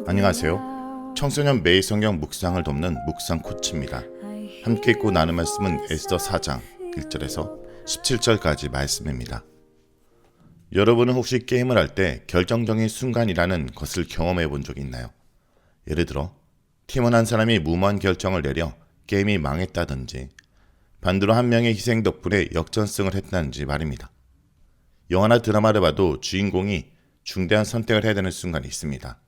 안녕하세요. 청소년 매일 성경 묵상을 돕는 묵상 코치입니다. 함께 읽고 나눈 말씀은 에스더 4장 1절에서 17절까지 말씀입니다. 여러분은 혹시 게임을 할 때 결정적인 순간이라는 것을 경험해 본 적이 있나요? 예를 들어 팀원 한 사람이 무모한 결정을 내려 게임이 망했다든지 반대로 한 명의 희생 덕분에 역전승을 했다든지 말입니다. 영화나 드라마를 봐도 주인공이 중대한 선택을 해야 되는 순간이 있습니다.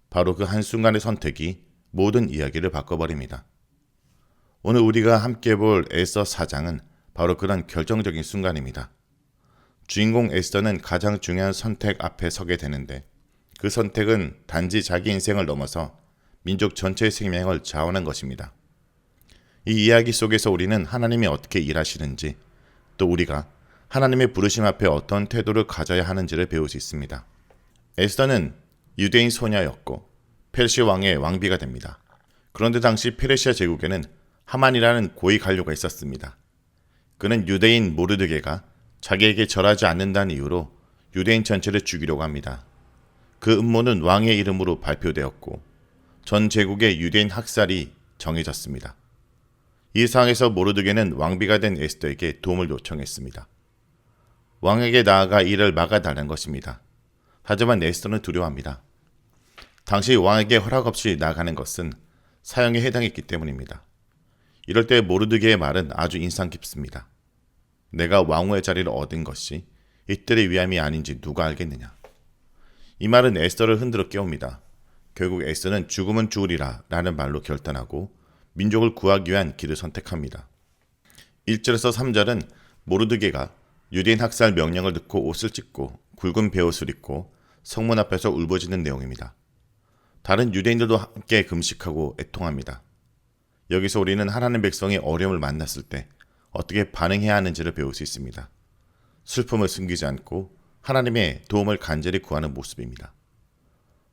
바로 그 한순간의 선택이 모든 이야기를 바꿔버립니다. 오늘 우리가 함께 볼 에스더 4장은 바로 그런 결정적인 순간입니다. 주인공 에스더는 가장 중요한 선택 앞에 서게 되는데 그 선택은 단지 자기 인생을 넘어서 민족 전체의 생명을 자원한 것입니다. 이 이야기 속에서 우리는 하나님이 어떻게 일하시는지 또 우리가 하나님의 부르심 앞에 어떤 태도를 가져야 하는지를 배울 수 있습니다. 에스더는 유대인 소녀였고 페르시아 왕의 왕비가 됩니다. 그런데 당시 페르시아 제국에는 하만이라는 고위 관료가 있었습니다. 그는 유대인 모르드게가 자기에게 절하지 않는다는 이유로 유대인 전체를 죽이려고 합니다. 그 음모는 왕의 이름으로 발표되었고 전 제국의 유대인 학살이 정해졌습니다. 이 상황에서 모르드게는 왕비가 된 에스더에게 도움을 요청했습니다. 왕에게 나아가 이를 막아달라는 것입니다. 하지만 에스더는 두려워합니다. 당시 왕에게 허락 없이 나가는 것은 사형에 해당했기 때문입니다. 이럴 때 모르드게의 말은 아주 인상 깊습니다. 내가 왕후의 자리를 얻은 것이 이들의 위함이 아닌지 누가 알겠느냐. 이 말은 에스더를 흔들어 깨웁니다. 결국 에스더는 죽으면 죽으리라 라는 말로 결단하고 민족을 구하기 위한 길을 선택합니다. 1절에서 3절은 모르드게가 유대인 학살 명령을 듣고 옷을 찢고 굵은 베옷을 입고 성문 앞에서 울부짖는 내용입니다. 다른 유대인들도 함께 금식하고 애통합니다. 여기서 우리는 하나님 백성이 어려움을 만났을 때 어떻게 반응해야 하는지를 배울 수 있습니다. 슬픔을 숨기지 않고 하나님의 도움을 간절히 구하는 모습입니다.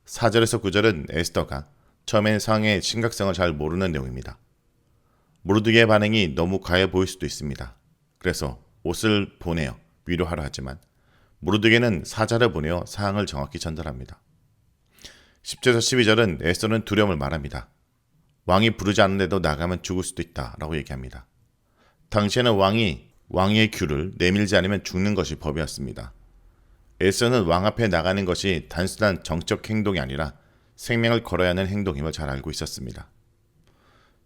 4절에서 9절은 에스더가 처음엔 상황의 심각성을 잘 모르는 내용입니다. 모르드게의 반응이 너무 과해 보일 수도 있습니다. 그래서 옷을 보내어 위로하려 하지만 모르드게는 사자를 보내어 사항을 정확히 전달합니다. 10절에서 12절은 에스더는 두려움을 말합니다. 왕이 부르지 않는데도 나가면 죽을 수도 있다 라고 얘기합니다. 당시에는 왕의 규를 내밀지 않으면 죽는 것이 법이었습니다. 에스더는 왕 앞에 나가는 것이 단순한 정적 행동이 아니라 생명을 걸어야 하는 행동임을 잘 알고 있었습니다.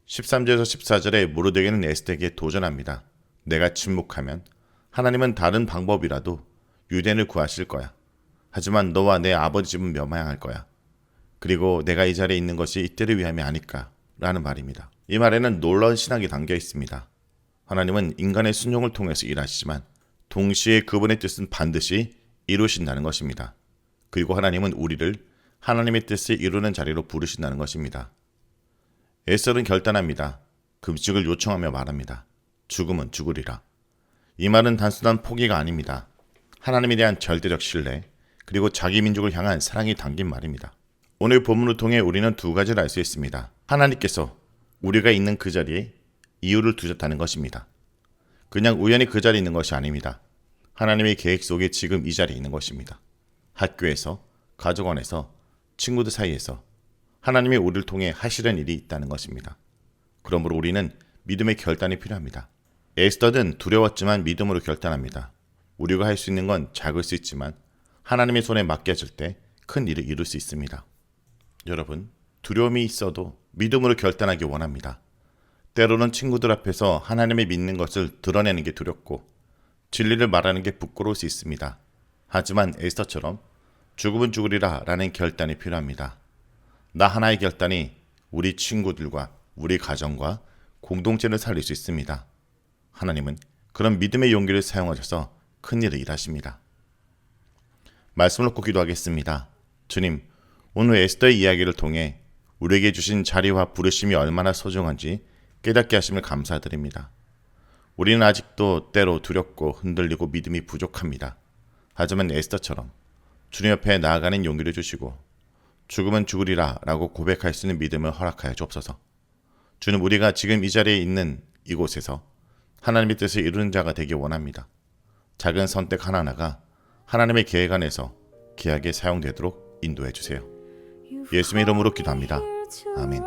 13절에서 14절에 모르드게는 에스더에게 도전합니다. 내가 침묵하면 하나님은 다른 방법이라도 유대인을 구하실 거야. 하지만 너와 내 아버지 집은 멸망할 거야. 그리고 내가 이 자리에 있는 것이 이때를 위함이 아닐까 라는 말입니다. 이 말에는 놀라운 신학이 담겨 있습니다. 하나님은 인간의 순종을 통해서 일하시지만 동시에 그분의 뜻은 반드시 이루신다는 것입니다. 그리고 하나님은 우리를 하나님의 뜻을 이루는 자리로 부르신다는 것입니다. 에스더는 결단합니다. 금식을 요청하며 말합니다. 죽으면 죽으리라. 이 말은 단순한 포기가 아닙니다. 하나님에 대한 절대적 신뢰 그리고 자기 민족을 향한 사랑이 담긴 말입니다. 오늘 본문을 통해 우리는 두 가지를 알 수 있습니다. 하나님께서 우리가 있는 그 자리에 이유를 두셨다는 것입니다. 그냥 우연히 그 자리에 있는 것이 아닙니다. 하나님의 계획 속에 지금 이 자리에 있는 것입니다. 학교에서, 가족 안에서, 친구들 사이에서 하나님이 우리를 통해 하시는 일이 있다는 것입니다. 그러므로 우리는 믿음의 결단이 필요합니다. 에스더는 두려웠지만 믿음으로 결단합니다. 우리가 할 수 있는 건 작을 수 있지만 하나님의 손에 맡겨질 때 큰 일을 이룰 수 있습니다. 여러분, 두려움이 있어도 믿음으로 결단하기 원합니다. 때로는 친구들 앞에서 하나님을 믿는 것을 드러내는 게 두렵고 진리를 말하는 게 부끄러울 수 있습니다. 하지만 에스더처럼 죽으면 죽으리라 라는 결단이 필요합니다. 나 하나의 결단이 우리 친구들과 우리 가정과 공동체를 살릴 수 있습니다. 하나님은 그런 믿음의 용기를 사용하셔서 큰 일을 일하십니다. 말씀을 놓고 기도하겠습니다. 주님, 오늘 에스더의 이야기를 통해 우리에게 주신 자리와 부르심이 얼마나 소중한지 깨닫게 하심을 감사드립니다. 우리는 아직도 때로 두렵고 흔들리고 믿음이 부족합니다. 하지만 에스더처럼 주님 옆에 나아가는 용기를 주시고 죽으면 죽으리라 라고 고백할 수 있는 믿음을 허락하여 주옵소서. 주는 우리가 지금 이 자리에 있는 이곳에서 하나님의 뜻을 이루는 자가 되기 원합니다. 작은 선택 하나하나가 하나님의 계획 안에서 귀하게 사용되도록 인도해 주세요. 예수님의 이름으로 기도합니다. 아멘.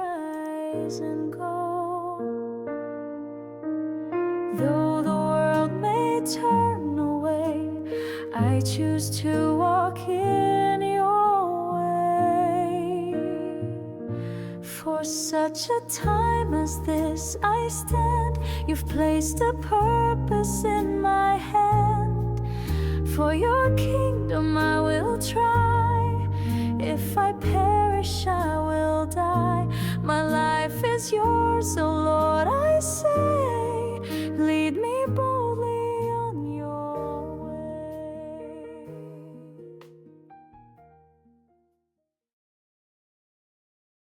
Though the world may turn away, I choose to walk in your way. For such a time as this I stand. You've placed a purpose in my hand. For your kingdom I will try. If I perish I will die. My life is yours, oh Lord, I say